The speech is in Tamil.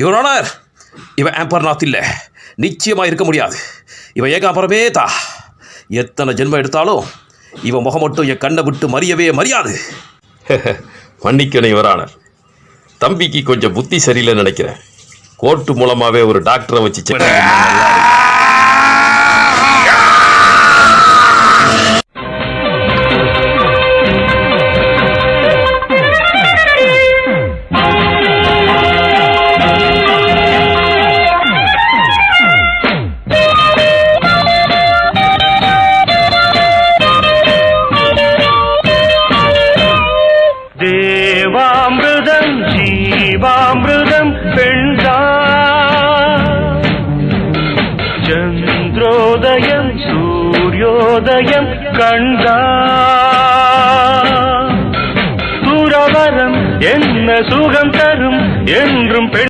யுவர் ஆனர், இவன் ஆம்பர்நாத் இல்லை, நிச்சயமாக இருக்க முடியாது. இவன் ஏகாம்பரமே தா. எத்தனை ஜென்மம் எடுத்தாலும் இவன் முகம் மட்டும் என் கண்ணை விட்டு மறியவே மறியாது. மன்னிக்கணும் யுவர் ஆனர், தம்பிக்கு கொஞ்சம் புத்தி சரியில்லைன்னு நினைக்கிறேன். கோர்ட்டு மூலமாகவே ஒரு டாக்டரை வச்சு தேவாமிருதம் ஜீவாமிருதம் பெண்தா, சந்திரோதயம் சூரியோதயம் கண்டா, துறவரம் என்ன சுகம் தரும் என்றும் பெண்